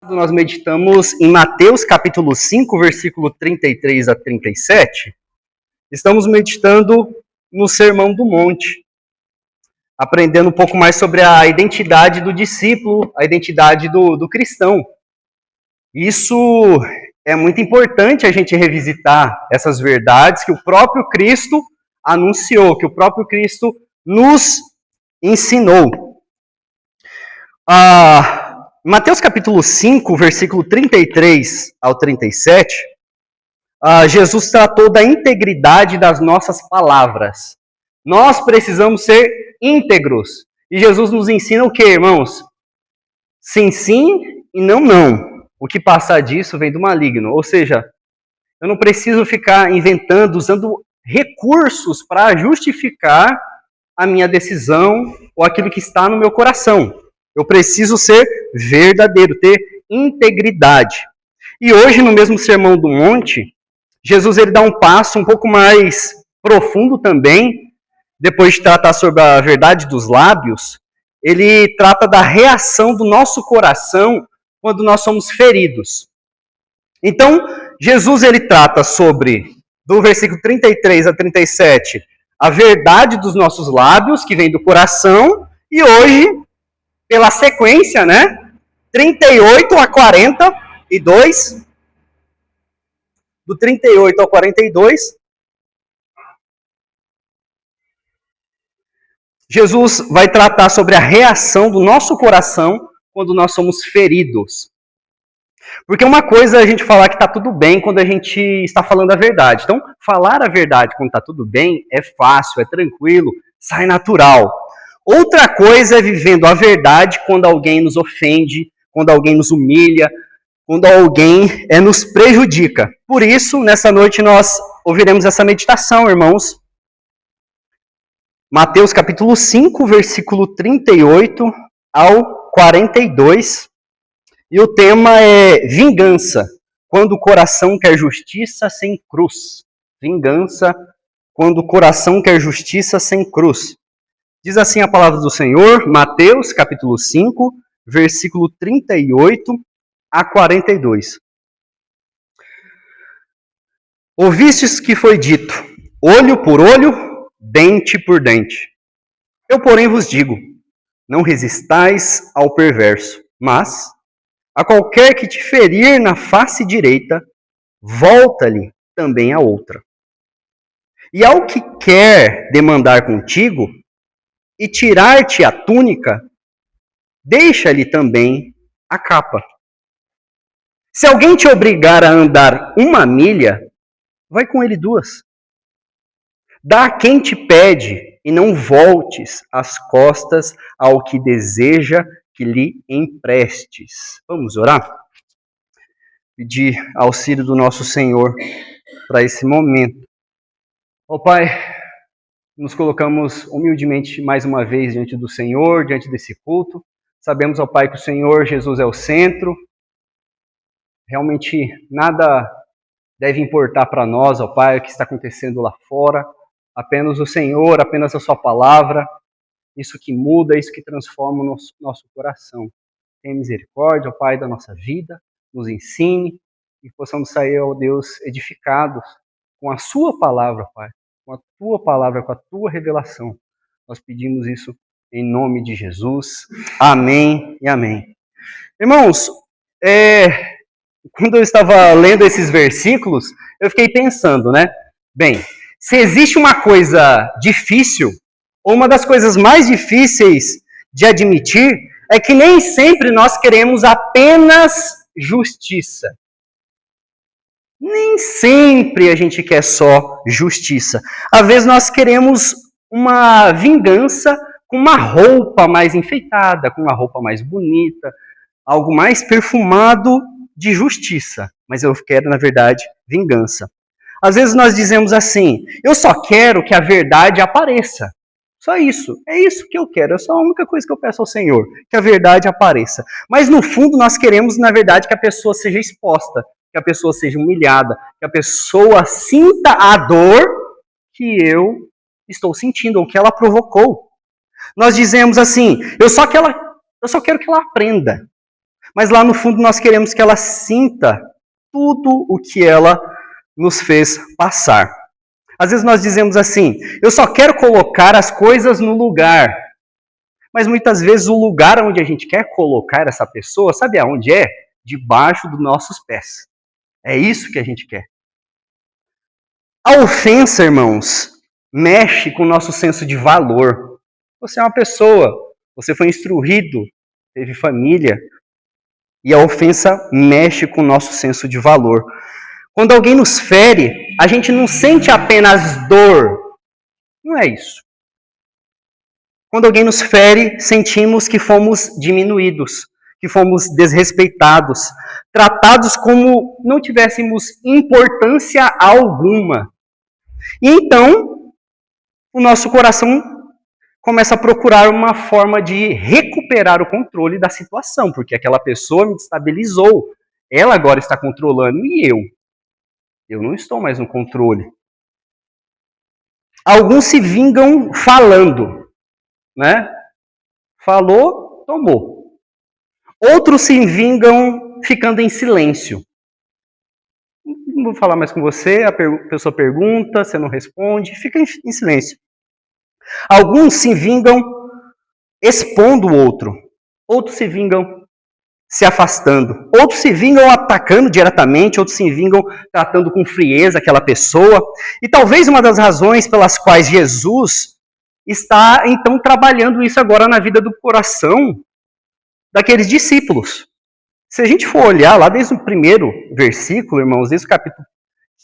Nós meditamos em Mateus capítulo 5, versículo 33 a 37. Estamos meditando no Sermão do Monte, aprendendo um pouco mais sobre a identidade do discípulo, a identidade do cristão. Isso é muito importante a gente revisitar essas verdades que o próprio Cristo anunciou, que o próprio Cristo nos ensinou. Mateus capítulo 5, versículo 33 ao 37, Jesus tratou da integridade das nossas palavras. Nós precisamos ser íntegros. E Jesus nos ensina o quê, irmãos? Sim, sim e não, não. O que passar disso vem do maligno. Ou seja, eu não preciso ficar inventando, usando recursos para justificar a minha decisão ou aquilo que está no meu coração. Eu preciso ser verdadeiro, ter integridade. E hoje, no mesmo Sermão do Monte, Jesus ele dá um passo um pouco mais profundo também, depois de tratar sobre a verdade dos lábios, ele trata da reação do nosso coração quando nós somos feridos. Então, Jesus ele trata sobre, do versículo 33 a 37, a verdade dos nossos lábios, que vem do coração, e hoje, pela sequência, né? 38 a 42, do 38 ao 42, Jesus vai tratar sobre a reação do nosso coração quando nós somos feridos. Porque uma coisa é a gente falar que está tudo bem quando a gente está falando a verdade. Então, falar a verdade quando está tudo bem é fácil, é tranquilo, sai natural. Outra coisa é vivendo a verdade quando alguém nos ofende, quando alguém nos humilha, quando alguém nos prejudica. Por isso, nessa noite nós ouviremos essa meditação, irmãos. Mateus capítulo 5, versículo 38 ao 42. E o tema é vingança, quando o coração quer justiça sem cruz. Vingança, quando o coração quer justiça sem cruz. Diz assim a palavra do Senhor, Mateus capítulo 5, versículo 38 a 42. Ouvistes que foi dito, olho por olho, dente por dente. Eu, porém, vos digo, não resistais ao perverso, mas a qualquer que te ferir na face direita, volta-lhe também a outra. E ao que quer demandar contigo e tirar-te a túnica, deixa-lhe também a capa. Se alguém te obrigar a andar 1 milha, vai com ele 2. Dá a quem te pede e não voltes as costas ao que deseja que lhe emprestes. Vamos orar? Pedir auxílio do nosso Senhor para esse momento. Ó Pai, nos colocamos humildemente mais uma vez diante do Senhor, diante desse culto. Sabemos, ó Pai, que o Senhor Jesus é o centro. Realmente nada deve importar para nós, ó Pai, o que está acontecendo lá fora. Apenas o Senhor, apenas a Sua palavra. Isso que muda, isso que transforma o nosso coração. Tenha misericórdia, ó Pai, da nossa vida. Nos ensine e possamos sair, ó Deus, edificados com a Sua palavra, Pai. Com a Tua palavra, com a Tua revelação. Nós pedimos isso em nome de Jesus. Amém e amém. Irmãos, quando eu estava lendo esses versículos, eu fiquei pensando, né? Bem, se existe uma coisa difícil, ou uma das coisas mais difíceis de admitir, é que nem sempre nós queremos apenas justiça. Nem sempre a gente quer só justiça. Às vezes nós queremos uma vingança com uma roupa mais enfeitada, com uma roupa mais bonita, algo mais perfumado de justiça. Mas eu quero, na verdade, vingança. Às vezes nós dizemos assim, eu só quero que a verdade apareça. Só isso. É isso que eu quero. É só a única coisa que eu peço ao Senhor, que a verdade apareça. Mas no fundo nós queremos, na verdade, que a pessoa seja exposta, que a pessoa seja humilhada, que a pessoa sinta a dor que eu estou sentindo, ou que ela provocou. Nós dizemos assim, eu só quero que ela aprenda. Mas lá no fundo nós queremos que ela sinta tudo o que ela nos fez passar. Às vezes nós dizemos assim, eu só quero colocar as coisas no lugar. Mas muitas vezes o lugar onde a gente quer colocar essa pessoa, sabe aonde é? Debaixo dos nossos pés. É isso que a gente quer. A ofensa, irmãos, mexe com o nosso senso de valor. Você é uma pessoa, você foi instruído, teve família, e a ofensa mexe com o nosso senso de valor. Quando alguém nos fere, a gente não sente apenas dor. Não é isso. Quando alguém nos fere, sentimos que fomos diminuídos, que fomos desrespeitados, tratados como não tivéssemos importância alguma. E então, o nosso coração começa a procurar uma forma de recuperar o controle da situação, porque aquela pessoa me destabilizou. Ela agora está controlando e eu. Eu não estou mais no controle. Alguns se vingam falando, né? Falou, tomou. Outros se vingam ficando em silêncio. Não vou falar mais com você, a pessoa pergunta, você não responde, fica em silêncio. Alguns se vingam expondo o outro. Outros se vingam se afastando. Outros se vingam atacando diretamente, outros se vingam tratando com frieza aquela pessoa. E talvez uma das razões pelas quais Jesus está, então, trabalhando isso agora na vida do coração daqueles discípulos. Se a gente for olhar lá desde o primeiro versículo, irmãos, desde o capítulo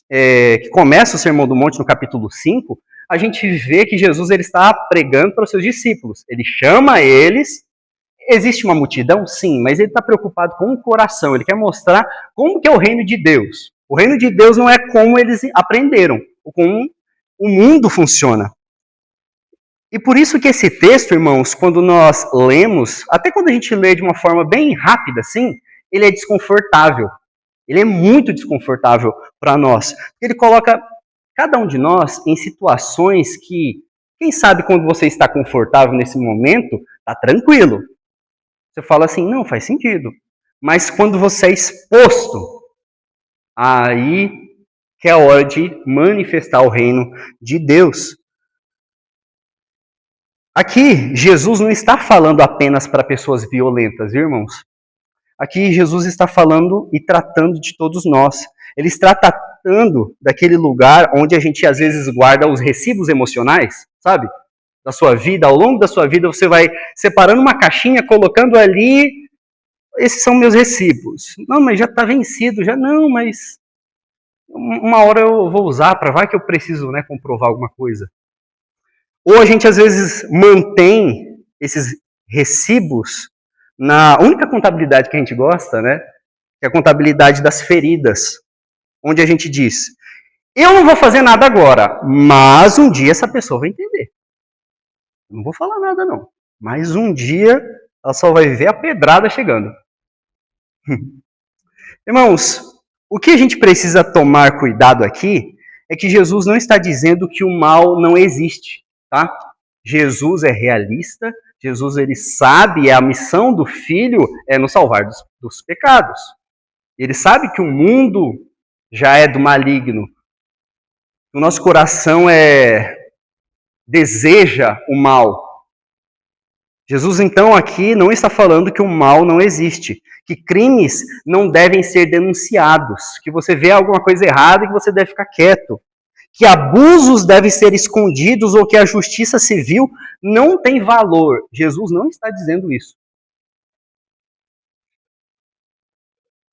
que começa o Sermão do Monte no capítulo 5, a gente vê que Jesus ele está pregando para os seus discípulos. Ele chama eles. Existe uma multidão? Sim, mas ele está preocupado com o coração. Ele quer mostrar como que é o reino de Deus. O reino de Deus não é como eles aprenderam, ou como o mundo funciona. E por isso que esse texto, irmãos, quando nós lemos, até quando a gente lê de uma forma bem rápida assim, ele é desconfortável. Ele é muito desconfortável para nós. Ele coloca cada um de nós em situações que, quem sabe quando você está confortável nesse momento, está tranquilo. Você fala assim, não, faz sentido. Mas quando você é exposto, aí que é a hora de manifestar o reino de Deus. Aqui, Jesus não está falando apenas para pessoas violentas, viu, irmãos? Aqui, Jesus está falando e tratando de todos nós. Ele está tratando daquele lugar onde a gente, às vezes, guarda os recibos emocionais, sabe? Da sua vida, ao longo da sua vida, você vai separando uma caixinha, colocando ali, esses são meus recibos. Não, mas já está vencido, já não, mas uma hora eu vou usar, para vai que eu preciso, né, comprovar alguma coisa. Ou a gente, às vezes, mantém esses recibos na única contabilidade que a gente gosta, né, que é a contabilidade das feridas, onde a gente diz, eu não vou fazer nada agora, mas um dia essa pessoa vai entender. Não vou falar nada, não. Mas um dia ela só vai ver a pedrada chegando. Irmãos, o que a gente precisa tomar cuidado aqui é que Jesus não está dizendo que o mal não existe, tá? Jesus é realista, Jesus ele sabe, a missão do Filho é nos salvar dos pecados. Ele sabe que o mundo já é do maligno. O nosso coração deseja o mal. Jesus, então, aqui não está falando que o mal não existe, que crimes não devem ser denunciados, que você vê alguma coisa errada e que você deve ficar quieto, que abusos devem ser escondidos ou que a justiça civil não tem valor. Jesus não está dizendo isso.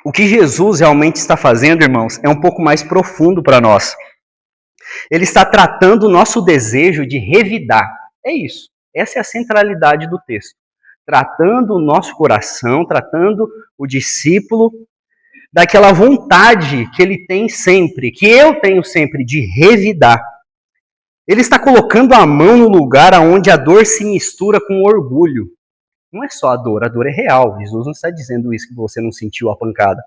O que Jesus realmente está fazendo, irmãos, é um pouco mais profundo para nós. Ele está tratando o nosso desejo de revidar. É isso. Essa é a centralidade do texto. Tratando o nosso coração, tratando o discípulo daquela vontade que ele tem sempre, que eu tenho sempre, de revidar. Ele está colocando a mão no lugar onde a dor se mistura com o orgulho. Não é só a dor é real. Jesus não está dizendo isso que você não sentiu a pancada.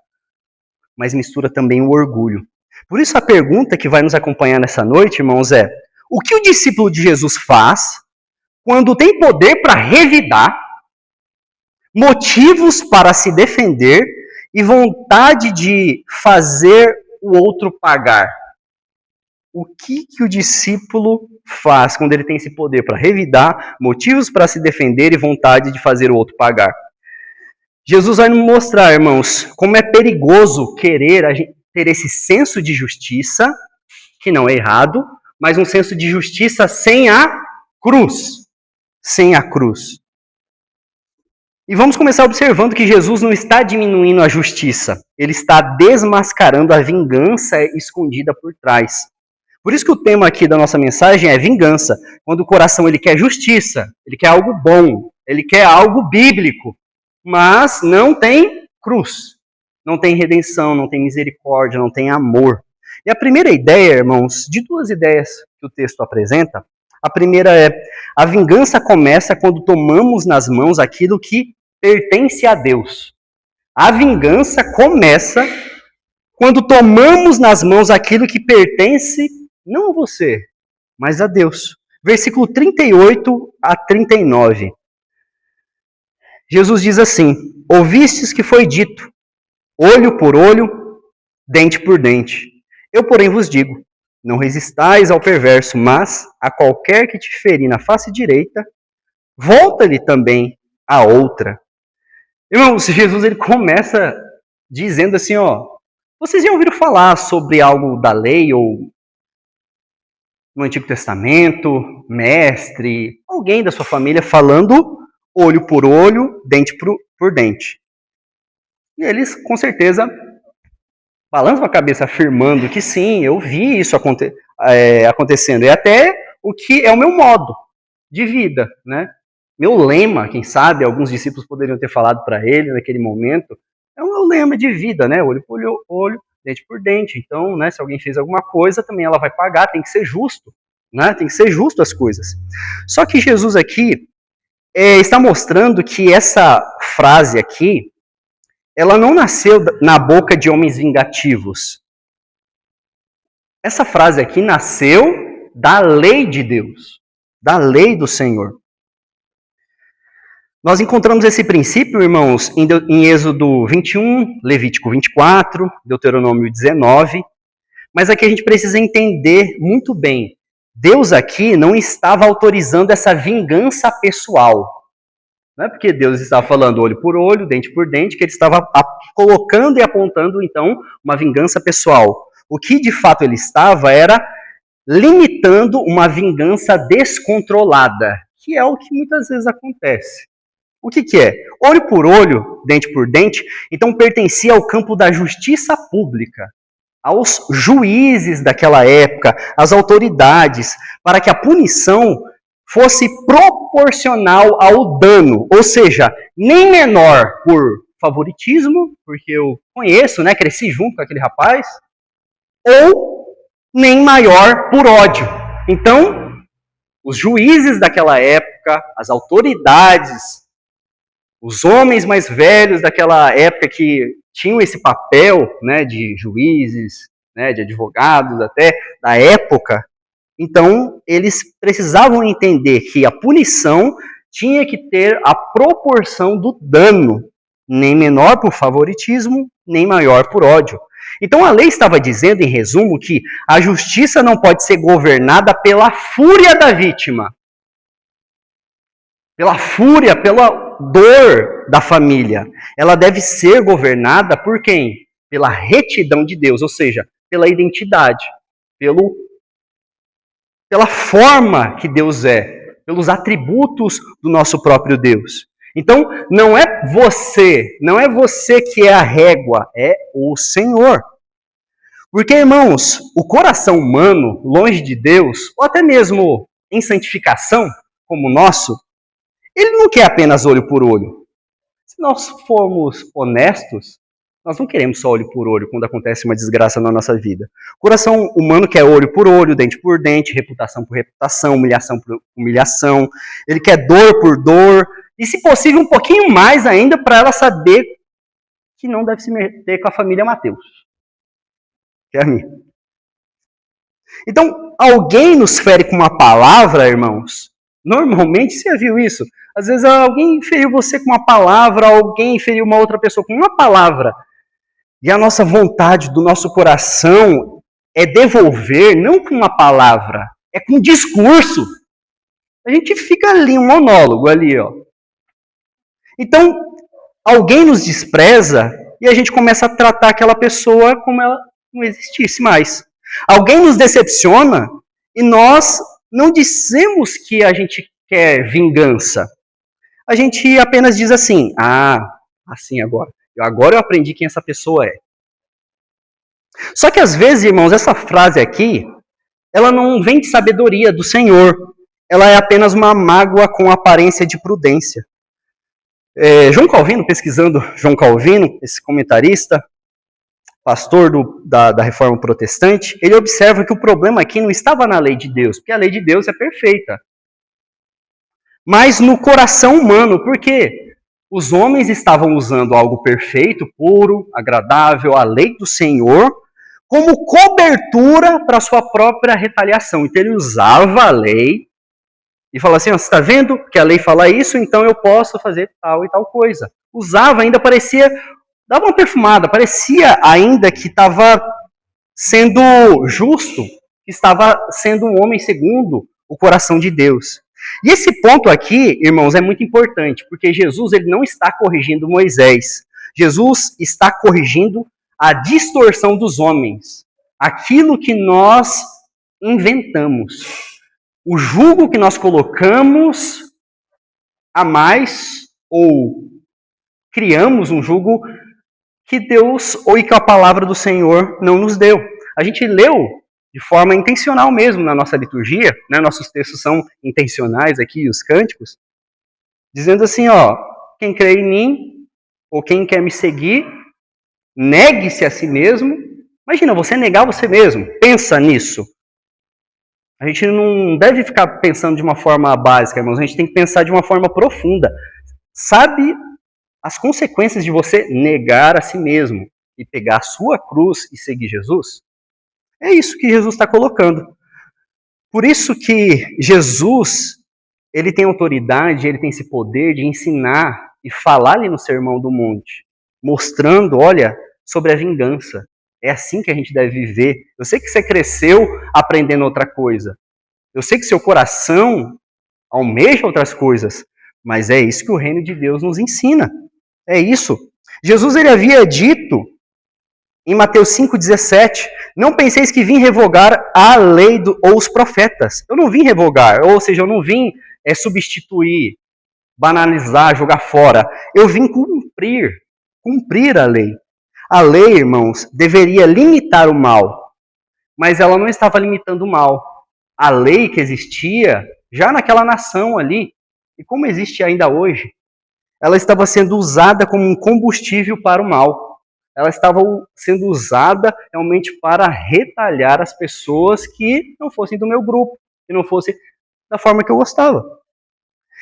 Mas mistura também o orgulho. Por isso a pergunta que vai nos acompanhar nessa noite, irmãos, é: o que o discípulo de Jesus faz quando tem poder para revidar, motivos para se defender e vontade de fazer o outro pagar. O que o discípulo faz quando ele tem esse poder para revidar, motivos para se defender e vontade de fazer o outro pagar? Jesus vai nos mostrar, irmãos, como é perigoso querer ter esse senso de justiça, que não é errado, mas um senso de justiça sem a cruz. Sem a cruz. E vamos começar observando que Jesus não está diminuindo a justiça, ele está desmascarando a vingança escondida por trás. Por isso que o tema aqui da nossa mensagem é vingança. Quando o coração ele quer justiça, ele quer algo bom, ele quer algo bíblico, mas não tem cruz, não tem redenção, não tem misericórdia, não tem amor. E a primeira ideia, irmãos, de duas ideias que o texto apresenta, a primeira é: a vingança começa quando tomamos nas mãos aquilo que pertence a Deus. A vingança começa quando tomamos nas mãos aquilo que pertence não a você, mas a Deus. Versículo 38 a 39. Jesus diz assim: ouvistes que foi dito, olho por olho, dente por dente. Eu, porém, vos digo, não resistais ao perverso, mas a qualquer que te ferir na face direita, volta-lhe também a outra. Irmãos, Jesus ele começa dizendo assim, vocês já ouviram falar sobre algo da lei ou no Antigo Testamento, mestre, alguém da sua família falando olho por olho, dente por dente. E eles, com certeza, balançam a cabeça afirmando que sim, eu vi isso acontecendo. E até o que é o meu modo de vida, né? Meu lema, quem sabe, alguns discípulos poderiam ter falado para ele naquele momento, é o meu lema de vida, né? Olho por olho, dente por dente. Então, né, se alguém fez alguma coisa, também ela vai pagar, tem que ser justo, né? Tem que ser justo as coisas. Só que Jesus aqui está mostrando que essa frase aqui, ela não nasceu na boca de homens vingativos. Essa frase aqui nasceu da lei de Deus, da lei do Senhor. Nós encontramos esse princípio, irmãos, em Êxodo 21, Levítico 24, Deuteronômio 19, mas aqui a gente precisa entender muito bem. Deus aqui não estava autorizando essa vingança pessoal. Não é porque Deus estava falando olho por olho, dente por dente, que ele estava colocando e apontando, então, uma vingança pessoal. O que, de fato, ele estava era limitando uma vingança descontrolada, que é o que muitas vezes acontece. O que é? Olho por olho, dente por dente, então pertencia ao campo da justiça pública, aos juízes daquela época, às autoridades, para que a punição fosse proporcional ao dano, ou seja, nem menor por favoritismo, porque eu conheço, né, cresci junto com aquele rapaz, ou nem maior por ódio. Então, os juízes daquela época, as autoridades, os homens mais velhos daquela época que tinham esse papel, né, de juízes, né, de advogados até da época, então eles precisavam entender que a punição tinha que ter a proporção do dano, nem menor por favoritismo, nem maior por ódio. Então a lei estava dizendo, em resumo, que a justiça não pode ser governada pela fúria da vítima, pela fúria, pela dor da família. Ela deve ser governada por quem? Pela retidão de Deus, ou seja, pela identidade, pela forma que Deus é, pelos atributos do nosso próprio Deus. Então, não é você que é a régua, é o Senhor. Porque, irmãos, o coração humano, longe de Deus, ou até mesmo em santificação, como o nosso, ele não quer apenas olho por olho. Se nós formos honestos, nós não queremos só olho por olho quando acontece uma desgraça na nossa vida. O coração humano quer olho por olho, dente por dente, reputação por reputação, humilhação por humilhação. Ele quer dor por dor. E, se possível, um pouquinho mais ainda para ela saber que não deve se meter com a família Mateus. Que é a minha. Então, alguém nos fere com uma palavra, irmãos. Normalmente, você já viu isso? Às vezes alguém feriu você com uma palavra, alguém feriu uma outra pessoa com uma palavra. E a nossa vontade do nosso coração é devolver, não com uma palavra, é com um discurso. A gente fica ali, um monólogo ali, ó. Então, alguém nos despreza e a gente começa a tratar aquela pessoa como ela não existisse mais. Alguém nos decepciona e nós não dizemos que a gente quer vingança. A gente apenas diz assim, assim agora. Agora eu aprendi quem essa pessoa é. Só que às vezes, irmãos, essa frase aqui, ela não vem de sabedoria do Senhor. Ela é apenas uma mágoa com aparência de prudência. João Calvino, pesquisando João Calvino, esse comentarista, pastor da Reforma Protestante, ele observa que o problema aqui não estava na lei de Deus, porque a lei de Deus é perfeita. Mas no coração humano, por quê? Os homens estavam usando algo perfeito, puro, agradável, a lei do Senhor, como cobertura para a sua própria retaliação. Então ele usava a lei e falava assim, você está vendo que a lei fala isso, então eu posso fazer tal e tal coisa. Usava, ainda parecia, dava uma perfumada, parecia ainda que estava sendo justo, que estava sendo um homem segundo o coração de Deus. E esse ponto aqui, irmãos, é muito importante, porque Jesus ele não está corrigindo Moisés. Jesus está corrigindo a distorção dos homens, aquilo que nós inventamos. O jugo que nós colocamos a mais, ou criamos um jugo que Deus, ou que a palavra do Senhor não nos deu. A gente leu de forma intencional mesmo na nossa liturgia, né? Nossos textos são intencionais aqui, os cânticos, dizendo assim, ó, quem crê em mim, ou quem quer me seguir, negue-se a si mesmo. Imagina, você negar você mesmo, pensa nisso. A gente não deve ficar pensando de uma forma básica, irmãos. A gente tem que pensar de uma forma profunda. Sabe as consequências de você negar a si mesmo e pegar a sua cruz e seguir Jesus? É isso que Jesus está colocando. Por isso que Jesus, ele tem autoridade, ele tem esse poder de ensinar e falar ali no Sermão do Monte, mostrando, olha, sobre a vingança. É assim que a gente deve viver. Eu sei que você cresceu aprendendo outra coisa. Eu sei que seu coração almeja outras coisas. Mas é isso que o reino de Deus nos ensina. É isso. Jesus ele havia dito em Mateus 5,17, não penseis que vim revogar a lei ou os profetas. Eu não vim revogar, ou seja, eu não vim substituir, banalizar, jogar fora. Eu vim cumprir a lei. A lei, irmãos, deveria limitar o mal, mas ela não estava limitando o mal. A lei que existia já naquela nação ali, e como existe ainda hoje, ela estava sendo usada como um combustível para o mal. Ela estava sendo usada realmente para retalhar as pessoas que não fossem do meu grupo, que não fossem da forma que eu gostava.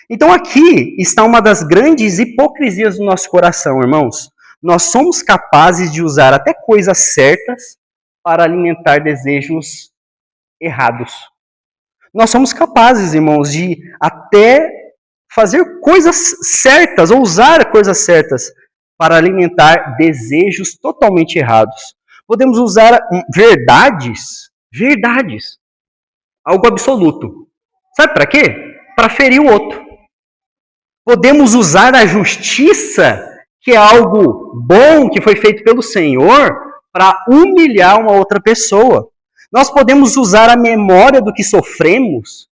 Então aqui está uma das grandes hipocrisias do nosso coração, irmãos. Nós somos capazes de usar até coisas certas para alimentar desejos errados. Nós somos capazes, irmãos, de até fazer coisas certas, ou usar coisas certas para alimentar desejos totalmente errados. Podemos usar verdades, algo absoluto. Sabe para quê? Para ferir o outro. Podemos usar a justiça, que é algo bom, que foi feito pelo Senhor, para humilhar uma outra pessoa. Nós podemos usar a memória do que sofremos.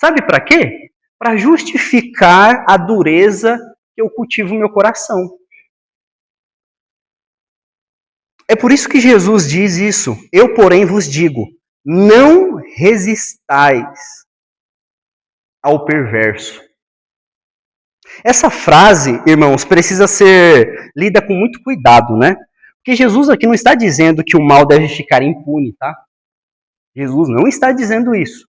Sabe para quê? Para justificar a dureza que eu cultivo no meu coração. É por isso que Jesus diz isso. Eu, porém, vos digo, não resistais ao perverso. Essa frase, irmãos, precisa ser lida com muito cuidado, né? Porque Jesus aqui não está dizendo que o mal deve ficar impune, tá? Jesus não está dizendo isso.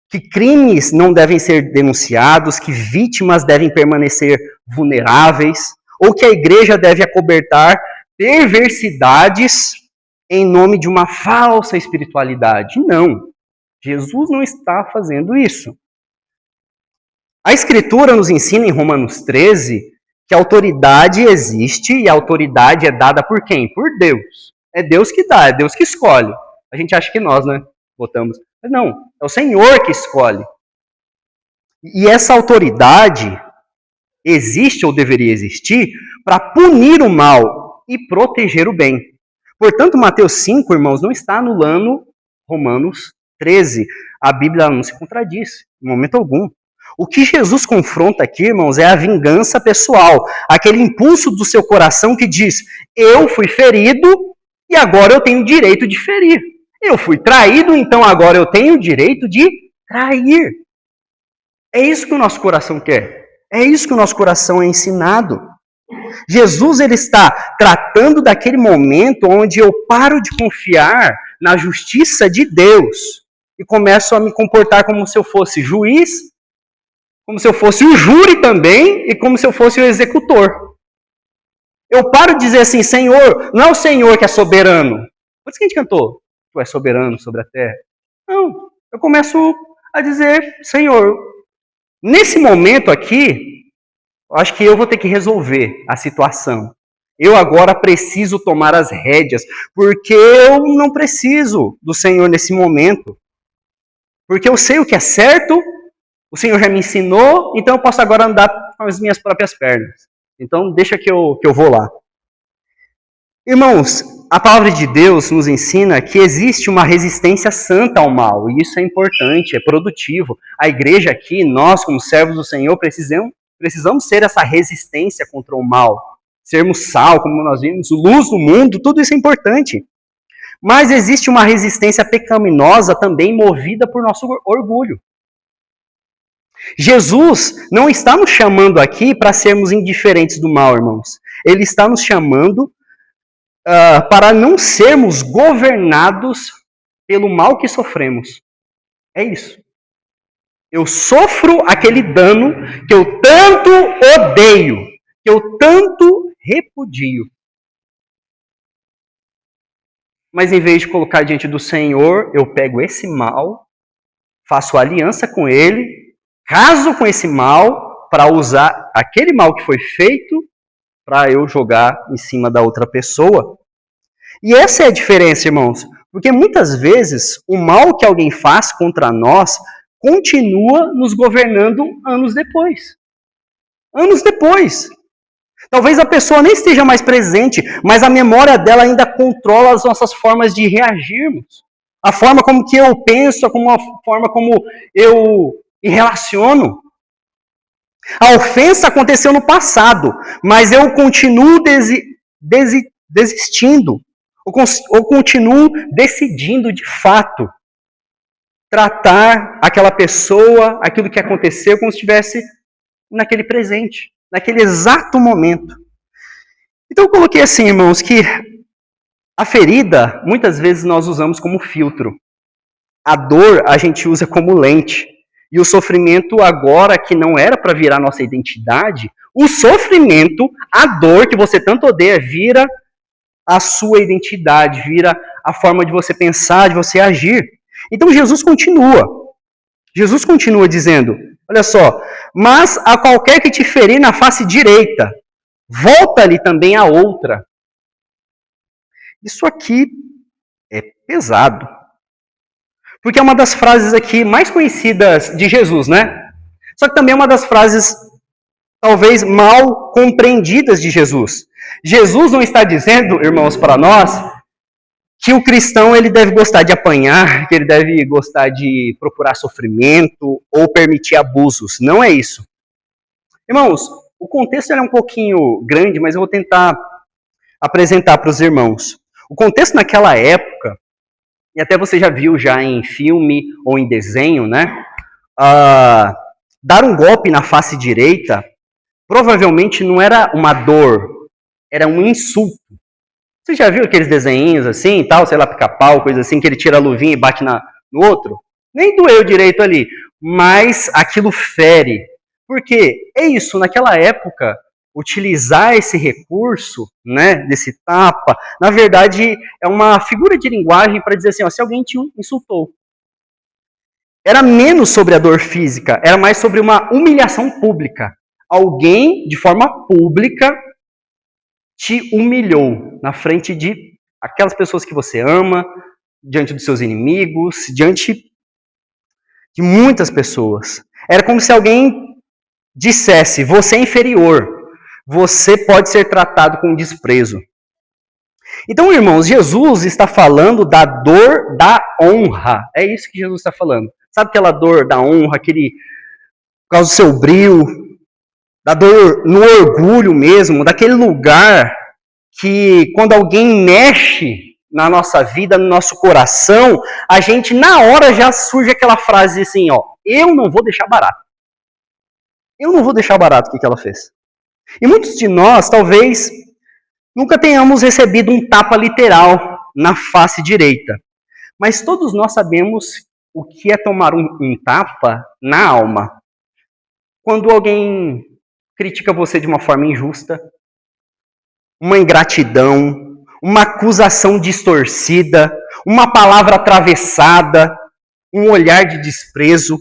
Que crimes não devem ser denunciados, que vítimas devem permanecer vulneráveis, ou que a igreja deve acobertar perversidades em nome de uma falsa espiritualidade. Não. Jesus não está fazendo isso. A Escritura nos ensina em Romanos 13 que a autoridade existe e a autoridade é dada por quem? Por Deus. É Deus que dá, é Deus que escolhe. A gente acha que nós, né, votamos. Mas não, é o Senhor que escolhe. E essa autoridade existe ou deveria existir para punir o mal e proteger o bem. Portanto, Mateus 5, irmãos, não está anulando Romanos 13. A Bíblia não se contradiz, em momento algum. O que Jesus confronta aqui, irmãos, é a vingança pessoal. Aquele impulso do seu coração que diz, eu fui ferido e agora eu tenho direito de ferir. Eu fui traído, então agora eu tenho o direito de trair. É isso que o nosso coração quer. É isso que o nosso coração é ensinado. Jesus, ele está tratando daquele momento onde eu paro de confiar na justiça de Deus e começo a me comportar como se eu fosse juiz, como se eu fosse o júri também e como se eu fosse o executor. Eu paro de dizer assim, Senhor, não é o Senhor que é soberano. Por isso que a gente cantou, tu és soberano sobre a terra. Não, eu começo a dizer, Senhor, nesse momento aqui, eu acho que eu vou ter que resolver a situação. Eu agora preciso tomar as rédeas, porque eu não preciso do Senhor nesse momento. Porque eu sei o que é certo, o Senhor já me ensinou, então eu posso agora andar com as minhas próprias pernas. Então deixa que eu vou lá. Irmãos, a palavra de Deus nos ensina que existe uma resistência santa ao mal, e isso é importante, é produtivo. A igreja aqui, nós como servos do Senhor, precisamos ser essa resistência contra o mal. Sermos sal, como nós vimos, luz do mundo, tudo isso é importante. Mas existe uma resistência pecaminosa também movida por nosso orgulho. Jesus não está nos chamando aqui para sermos indiferentes do mal, irmãos. Ele está nos chamando para não sermos governados pelo mal que sofremos. É isso. Eu sofro aquele dano que eu tanto odeio, que eu tanto repudio. Mas em vez de colocar diante do Senhor, eu pego esse mal, faço aliança com ele, caso com esse mal, para usar aquele mal que foi feito para eu jogar em cima da outra pessoa. E essa é a diferença, irmãos. Porque muitas vezes o mal que alguém faz contra nós continua nos governando anos depois. Anos depois. Talvez a pessoa nem esteja mais presente, mas a memória dela ainda controla as nossas formas de reagirmos. A forma como que eu penso, a forma como eu me relaciono. A ofensa aconteceu no passado, mas eu continuo desistindo, ou continuo decidindo de fato tratar aquela pessoa, aquilo que aconteceu, como se estivesse naquele presente, naquele exato momento. Então eu coloquei assim, irmãos, que a ferida, muitas vezes nós usamos como filtro. A dor a gente usa como lente. E o sofrimento agora, que não era para virar nossa identidade, o sofrimento, a dor que você tanto odeia, vira a sua identidade, vira a forma de você pensar, de você agir. Então Jesus continua dizendo, olha só, mas a qualquer que te ferir na face direita, volta-lhe também a outra. Isso aqui é pesado. Porque é uma das frases aqui mais conhecidas de Jesus, né? Só que também é uma das frases talvez mal compreendidas de Jesus. Jesus não está dizendo, irmãos, para nós, que o cristão ele deve gostar de apanhar, que ele deve gostar de procurar sofrimento ou permitir abusos. Não é isso. Irmãos, o contexto é um pouquinho grande, mas eu vou tentar apresentar para os irmãos. O contexto naquela época, e até você já viu já em filme ou em desenho, né? Dar um golpe na face direita provavelmente não era uma dor, era um insulto. Você já viu aqueles desenhinhos assim e tal, sei lá, pica-pau, coisa assim, que ele tira a luvinha e bate no outro? Nem doeu direito ali, mas aquilo fere. Por quê? É isso, naquela época, utilizar esse recurso, né, desse tapa, na verdade, é uma figura de linguagem para dizer assim, ó, se alguém te insultou. era menos sobre a dor física, era mais sobre uma humilhação pública. Alguém, de forma pública, te humilhou na frente de aquelas pessoas que você ama, diante dos seus inimigos, diante de muitas pessoas. Era como se alguém dissesse: você é inferior, você pode ser tratado com desprezo. Então, irmãos, Jesus está falando da dor da honra. É isso que Jesus está falando. Sabe aquela dor da honra, aquele, por causa do seu brio, da dor no orgulho mesmo, daquele lugar que quando alguém mexe na nossa vida, no nosso coração, a gente na hora já surge aquela frase assim, ó: eu não vou deixar barato. Eu não vou deixar barato o que ela fez. E muitos de nós, talvez, nunca tenhamos recebido um tapa literal na face direita. Mas todos nós sabemos o que é tomar um tapa na alma. Quando alguém critica você de uma forma injusta, uma ingratidão, uma acusação distorcida, uma palavra atravessada, um olhar de desprezo.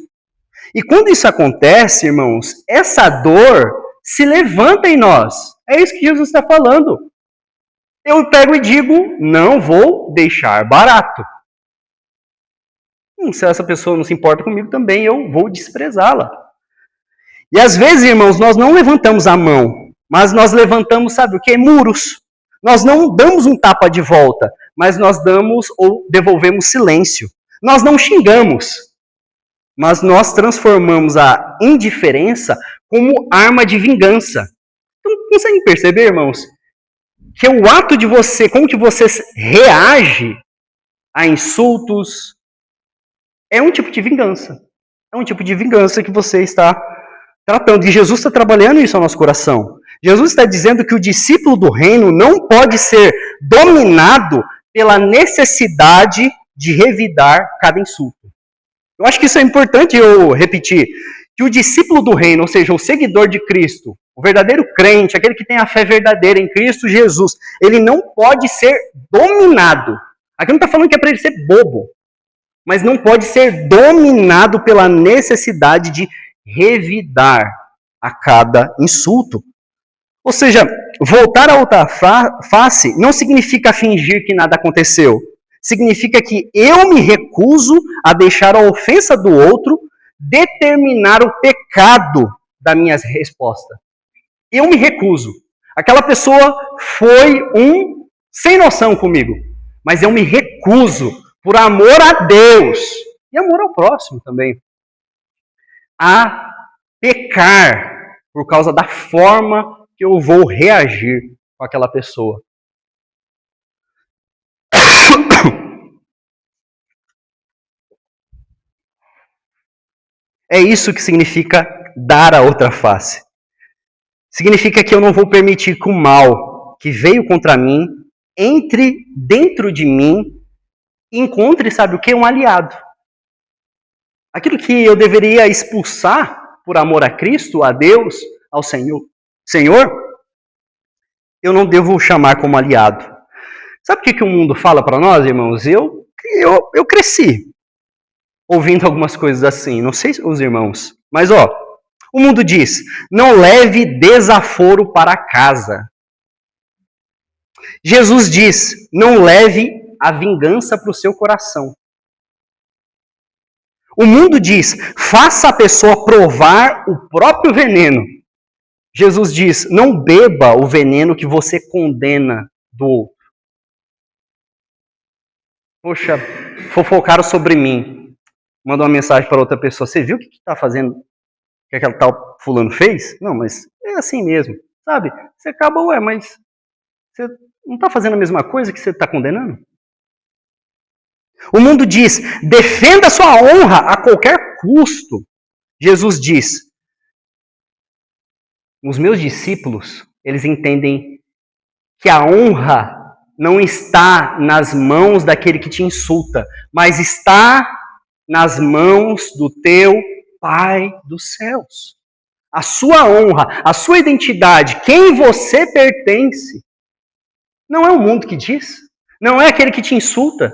E quando isso acontece, irmãos, essa dor se levanta em nós. É isso que Jesus está falando. Eu pego e digo: não vou deixar barato. Se essa pessoa não se importa comigo também, eu vou desprezá-la. E às vezes, irmãos, nós não levantamos a mão, mas nós levantamos, sabe o quê? Muros. Nós não damos um tapa de volta, mas nós damos ou devolvemos silêncio. Nós não xingamos, mas nós transformamos a indiferença como arma de vingança. Então, conseguem perceber, irmãos, que o ato de você, como que você reage a insultos, é um tipo de vingança. É um tipo de vingança que você está tratando. E Jesus está trabalhando isso no nosso coração. Jesus está dizendo que o discípulo do reino não pode ser dominado pela necessidade de revidar cada insulto. Eu acho que isso é importante eu repetir. Que o discípulo do reino, ou seja, o seguidor de Cristo, o verdadeiro crente, aquele que tem a fé verdadeira em Cristo Jesus, ele não pode ser dominado. Aqui não está falando que é para ele ser bobo, mas não pode ser dominado pela necessidade de revidar a cada insulto. Ou seja, voltar a outra face não significa fingir que nada aconteceu. Significa que eu me recuso a deixar a ofensa do outro determinar o pecado da minha resposta. Eu me recuso. Aquela pessoa foi um sem noção comigo, mas eu me recuso, por amor a Deus e amor ao próximo também, a pecar por causa da forma que eu vou reagir com aquela pessoa. É isso que significa dar a outra face. Significa que eu não vou permitir que o mal que veio contra mim entre dentro de mim e encontre, sabe o que? Um aliado. Aquilo que eu deveria expulsar por amor a Cristo, a Deus, ao Senhor, eu não devo chamar como aliado. Sabe o que o mundo fala para nós, irmãos? Eu cresci ouvindo algumas coisas assim. Não sei os irmãos, mas o mundo diz: não leve desaforo para casa. Jesus diz: não leve a vingança para o seu coração. O mundo diz: faça a pessoa provar o próprio veneno. Jesus diz: não beba o veneno que você condena do outro. Poxa, fofocaram sobre mim. Manda uma mensagem para outra pessoa: você viu o que está fazendo? O que aquele tal fulano fez? Não, mas é assim mesmo, sabe? Você acaba, mas você não está fazendo a mesma coisa que você está condenando? O mundo diz: defenda sua honra a qualquer custo. Jesus diz: os meus discípulos, eles entendem que a honra não está nas mãos daquele que te insulta, mas está nas mãos do teu Pai dos céus. A sua honra, a sua identidade, quem você pertence, não é o mundo que diz, não é aquele que te insulta,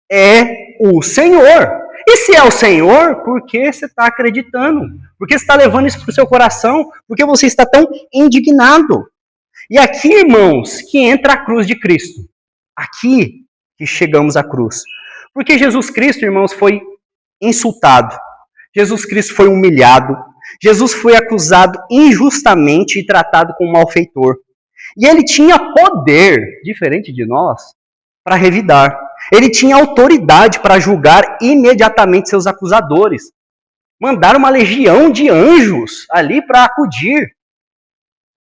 é o Senhor. E se é o Senhor, por que você está acreditando? Por que você está levando isso para o seu coração? Por que você está tão indignado? E aqui, irmãos, que entra a cruz de Cristo. Aqui que chegamos à cruz. Porque Jesus Cristo, irmãos, foi insultado. Jesus Cristo foi humilhado. Jesus foi acusado injustamente e tratado como malfeitor. E ele tinha poder, diferente de nós, para revidar. Ele tinha autoridade para julgar imediatamente seus acusadores. Mandaram uma legião de anjos ali para acudir.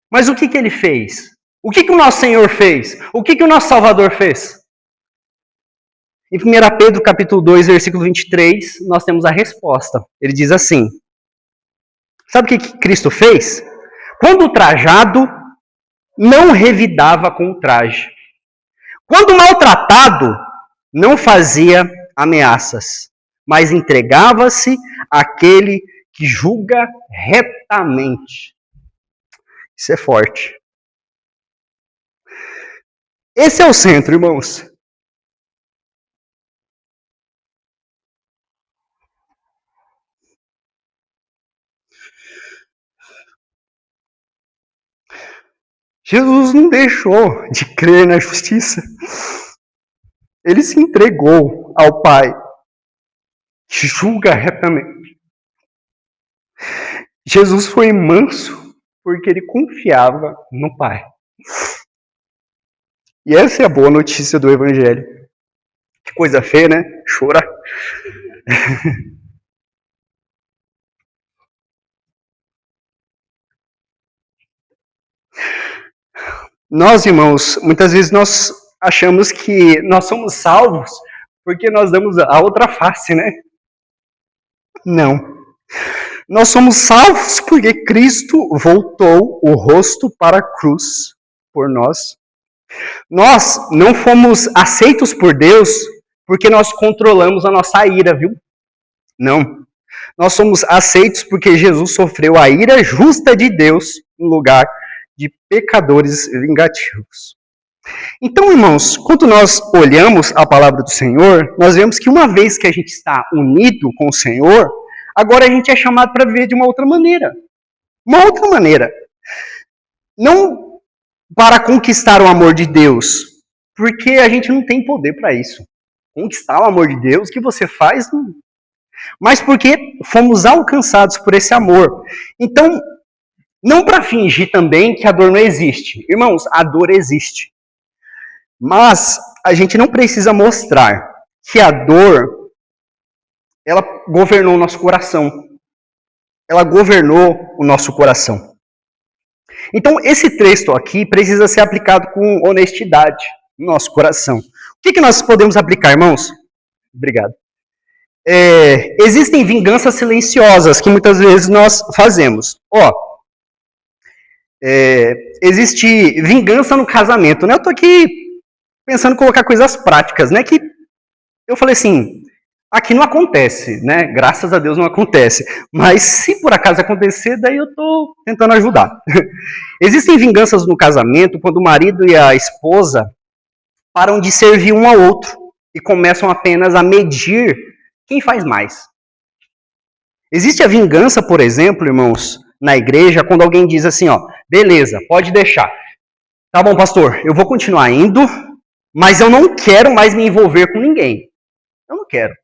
Mas o que ele fez? O que o nosso Senhor fez? O que o nosso Salvador fez? Em 1 Pedro capítulo 2, versículo 23, nós temos a resposta. Ele diz assim, sabe o que Cristo fez? Quando ultrajado, não revidava com o traje. Quando maltratado, não fazia ameaças, mas entregava-se àquele que julga retamente. Isso é forte. Esse é o centro, irmãos. Jesus não deixou de crer na justiça. Ele se entregou ao Pai, que julga retamente. Jesus foi manso porque ele confiava no Pai. E essa é a boa notícia do Evangelho. Que coisa feia, né? Chorar. Nós, irmãos, muitas vezes nós achamos que nós somos salvos porque nós damos a outra face, né? Não. Nós somos salvos porque Cristo voltou o rosto para a cruz por nós. Nós não fomos aceitos por Deus porque nós controlamos a nossa ira, viu? Não. Nós somos aceitos porque Jesus sofreu a ira justa de Deus no lugar de pecadores vingativos. Então, irmãos, quando nós olhamos a palavra do Senhor, nós vemos que uma vez que a gente está unido com o Senhor, agora a gente é chamado para viver de uma outra maneira. Uma outra maneira. Não para conquistar o amor de Deus, porque a gente não tem poder para isso. Conquistar o amor de Deus, o que você faz, mas porque fomos alcançados por esse amor. Então, não para fingir também que a dor não existe. Irmãos, a dor existe. Mas a gente não precisa mostrar que a dor, ela governou o nosso coração. Ela governou o nosso coração. Então, esse texto aqui precisa ser aplicado com honestidade no nosso coração. O que nós podemos aplicar, irmãos? Obrigado. Existem vinganças silenciosas que muitas vezes nós fazemos. Existe vingança no casamento, né? Eu tô aqui pensando em colocar coisas práticas, né? Que eu falei assim, aqui não acontece, né? Graças a Deus não acontece. Mas se por acaso acontecer, daí eu tô tentando ajudar. Existem vinganças no casamento quando o marido e a esposa param de servir um ao outro e começam apenas a medir quem faz mais. Existe a vingança, por exemplo, irmãos, na igreja, quando alguém diz assim, beleza, pode deixar. Tá bom, pastor, eu vou continuar indo, mas eu não quero mais me envolver com ninguém. Eu não quero.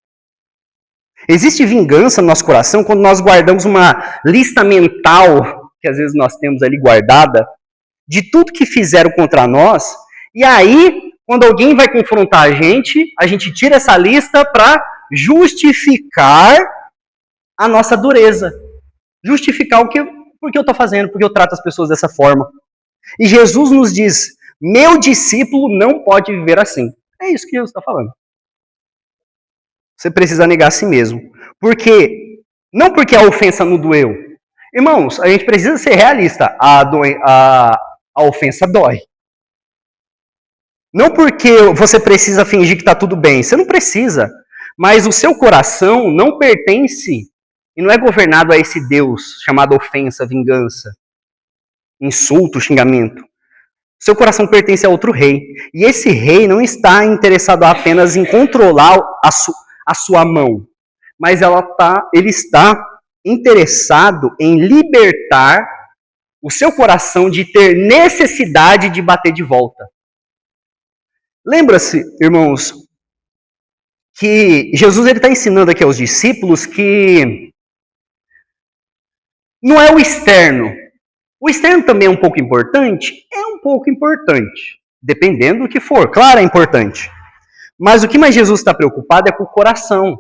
Existe vingança no nosso coração quando nós guardamos uma lista mental, que às vezes nós temos ali guardada, de tudo que fizeram contra nós, e aí, quando alguém vai confrontar a gente tira essa lista para justificar a nossa dureza. Justificar porque eu estou fazendo, porque eu trato as pessoas dessa forma. E Jesus nos diz, meu discípulo não pode viver assim. É isso que Jesus está falando. Você precisa negar a si mesmo. Não porque a ofensa não doeu. Irmãos, a gente precisa ser realista. A ofensa dói. Não porque você precisa fingir que está tudo bem. Você não precisa. Mas o seu coração não pertence e não é governado a esse Deus chamado ofensa, vingança, insulto, xingamento. Seu coração pertence a outro rei. E esse rei não está interessado apenas em controlar a sua mão, mas ele está interessado em libertar o seu coração de ter necessidade de bater de volta. Lembra-se, irmãos, que Jesus está ensinando aqui aos discípulos que não é o externo. O externo também é um pouco importante? É um pouco importante, dependendo do que for. Claro, é importante. Mas o que mais Jesus está preocupado é com o coração.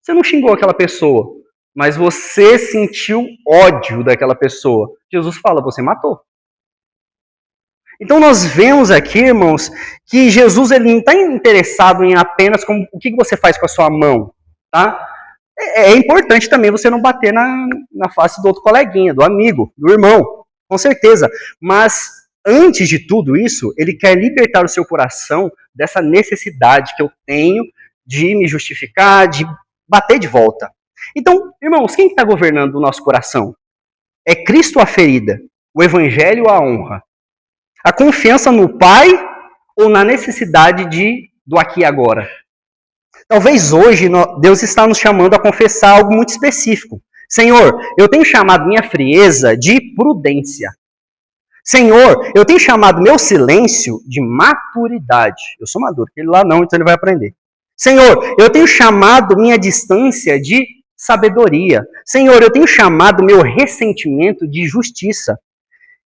Você não xingou aquela pessoa, mas você sentiu ódio daquela pessoa. Jesus fala, você matou. Então nós vemos aqui, irmãos, que Jesus ele não está interessado em apenas o que você faz com a sua mão, tá? É importante também você não bater na face do outro coleguinha, do amigo, do irmão, com certeza. Mas antes de tudo isso, ele quer libertar o seu coração dessa necessidade que eu tenho de me justificar, de bater de volta. Então, irmãos, quem está governando o nosso coração? É Cristo a ferida, o Evangelho a honra. A confiança no Pai ou na necessidade do aqui e agora? Talvez hoje Deus está nos chamando a confessar algo muito específico. Senhor, eu tenho chamado minha frieza de prudência. Senhor, eu tenho chamado meu silêncio de maturidade. Eu sou maduro, ele lá não, então ele vai aprender. Senhor, eu tenho chamado minha distância de sabedoria. Senhor, eu tenho chamado meu ressentimento de justiça.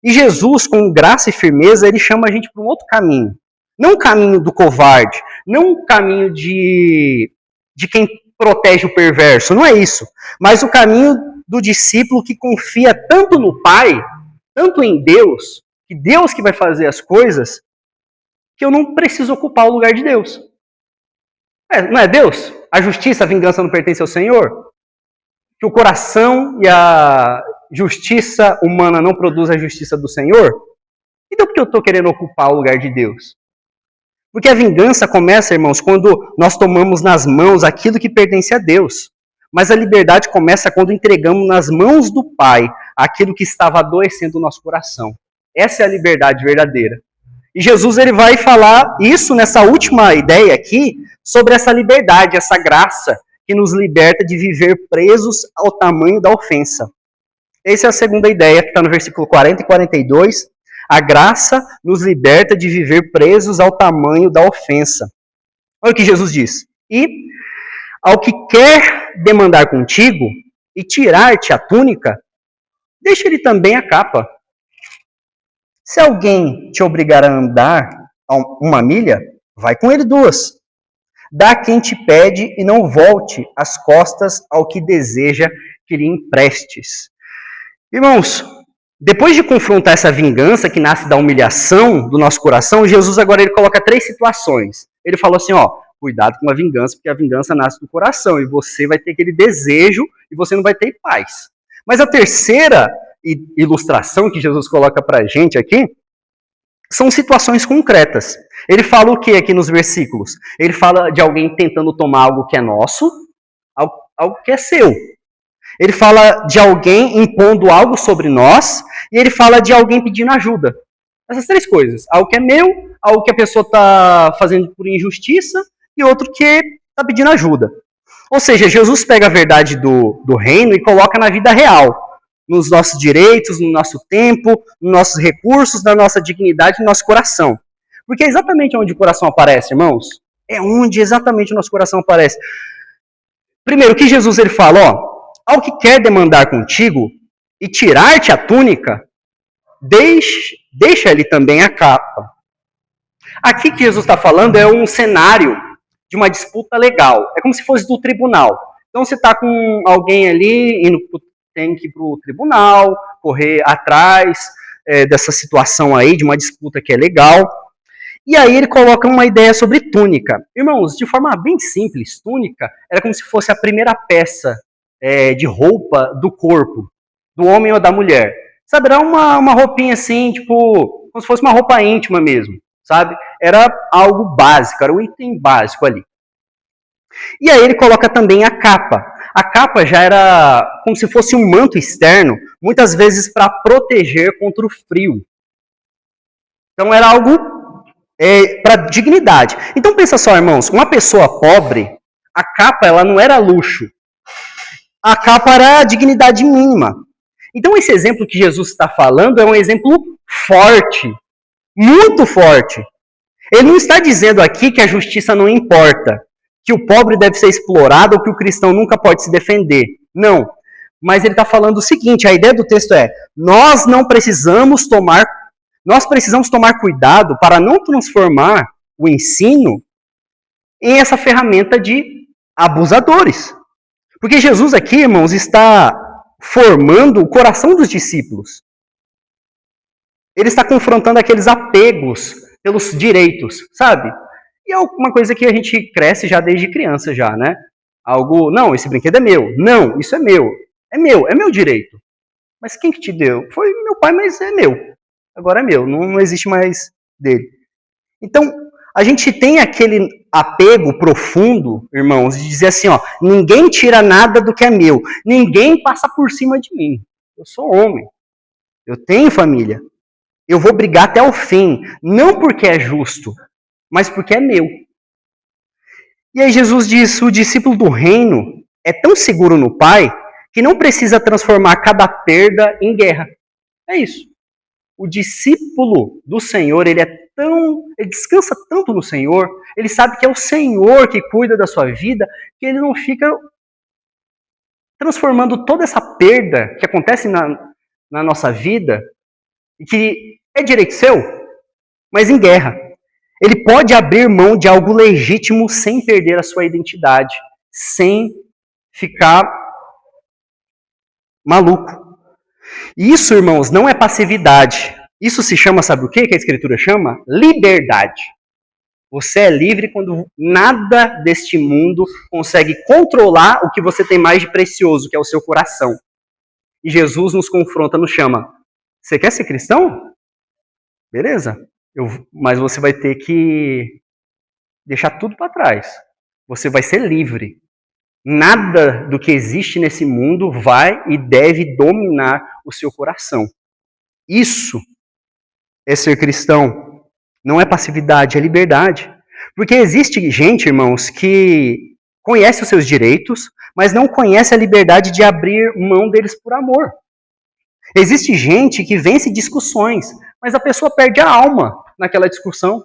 E Jesus, com graça e firmeza, ele chama a gente para um outro caminho. Não o caminho do covarde, não o caminho de quem protege o perverso, não é isso. Mas o caminho do discípulo que confia tanto no Pai, tanto em Deus, que Deus que vai fazer as coisas, que eu não preciso ocupar o lugar de Deus. Não é Deus? A justiça, a vingança não pertence ao Senhor? Que o coração e a justiça humana não produz a justiça do Senhor? Então por que eu estou querendo ocupar o lugar de Deus? Porque a vingança começa, irmãos, quando nós tomamos nas mãos aquilo que pertence a Deus. Mas a liberdade começa quando entregamos nas mãos do Pai aquilo que estava adoecendo o nosso coração. Essa é a liberdade verdadeira. E Jesus ele vai falar isso nessa última ideia aqui, sobre essa liberdade, essa graça que nos liberta de viver presos ao tamanho da ofensa. Essa é a segunda ideia que está no versículo 40 e 42. A graça nos liberta de viver presos ao tamanho da ofensa. Olha o que Jesus diz. E ao que quer demandar contigo e tirar-te a túnica, deixa-lhe também a capa. Se alguém te obrigar a andar 1 milha, vai com ele 2. Dá a quem te pede e não volte as costas ao que deseja que lhe emprestes. Irmãos, depois de confrontar essa vingança que nasce da humilhação do nosso coração, Jesus agora ele coloca 3 situações. Ele falou assim, cuidado com a vingança, porque a vingança nasce do coração e você vai ter aquele desejo e você não vai ter paz. Mas a terceira ilustração que Jesus coloca para a gente aqui são situações concretas. Ele fala o que aqui nos versículos? Ele fala de alguém tentando tomar algo que é nosso, algo que é seu. Ele fala de alguém impondo algo sobre nós, e ele fala de alguém pedindo ajuda. Essas 3 coisas. Algo que é meu, algo que a pessoa está fazendo por injustiça, e outro que está pedindo ajuda. Ou seja, Jesus pega a verdade do reino e coloca na vida real. Nos nossos direitos, no nosso tempo, nos nossos recursos, na nossa dignidade, no nosso coração. Porque é exatamente onde o coração aparece, irmãos. É onde exatamente o nosso coração aparece. Primeiro, o que Jesus ele fala, ao que quer demandar contigo e tirar-te a túnica, deixa-lhe também a capa. Aqui que Jesus está falando é um cenário de uma disputa legal. É como se fosse do tribunal. Então você está com alguém ali, tem que ir para o tribunal, correr atrás dessa situação aí, de uma disputa que é legal. E aí ele coloca uma ideia sobre túnica. Irmãos, de forma bem simples, túnica era como se fosse a primeira peça de roupa do corpo, do homem ou da mulher. Sabe, era uma roupinha assim, tipo, como se fosse uma roupa íntima mesmo, sabe? Era algo básico, era um item básico ali. E aí ele coloca também a capa. A capa já era como se fosse um manto externo, muitas vezes para proteger contra o frio. Então era algo para dignidade. Então pensa só, irmãos, uma pessoa pobre, a capa ela não era luxo. a capa era a dignidade mínima. Então esse exemplo que Jesus está falando é um exemplo forte, muito forte. Ele não está dizendo aqui que a justiça não importa, que o pobre deve ser explorado ou que o cristão nunca pode se defender. Não. Mas ele está falando o seguinte, a ideia do texto é, nós precisamos tomar cuidado para não transformar o ensino em essa ferramenta de abusadores. Porque Jesus aqui, irmãos, está formando o coração dos discípulos. Ele está confrontando aqueles apegos pelos direitos, sabe? E é uma coisa que a gente cresce já desde criança já, né? Algo, não, esse brinquedo é meu. Não, isso é meu. É meu direito. Mas quem que te deu? Foi meu pai, mas é meu. Agora é meu, não existe mais dele. Então, a gente tem aquele apego profundo, irmãos, de dizer assim, ó, ninguém tira nada do que é meu. Ninguém passa por cima de mim. Eu sou homem. Eu tenho família. Eu vou brigar até o fim. Não porque é justo, mas porque é meu. E aí Jesus diz, o discípulo do reino é tão seguro no Pai que não precisa transformar cada perda em guerra. É isso. O discípulo do Senhor, ele descansa tanto no Senhor, ele sabe que é o Senhor que cuida da sua vida, que ele não fica transformando toda essa perda que acontece na nossa vida, e que é direito seu, mas em guerra. Ele pode abrir mão de algo legítimo sem perder a sua identidade, sem ficar maluco. Isso, irmãos, não é passividade. Isso se chama, sabe o que a Escritura chama? Liberdade. Você é livre quando nada deste mundo consegue controlar o que você tem mais de precioso, que é o seu coração. E Jesus nos confronta, nos chama. Você quer ser cristão? Beleza. Mas você vai ter que deixar tudo para trás. Você vai ser livre. Nada do que existe nesse mundo vai e deve dominar o seu coração. Isso é ser cristão. Não é passividade, é liberdade. Porque existe gente, irmãos, que conhece os seus direitos, mas não conhece a liberdade de abrir mão deles por amor. Existe gente que vence discussões, mas a pessoa perde a alma naquela discussão.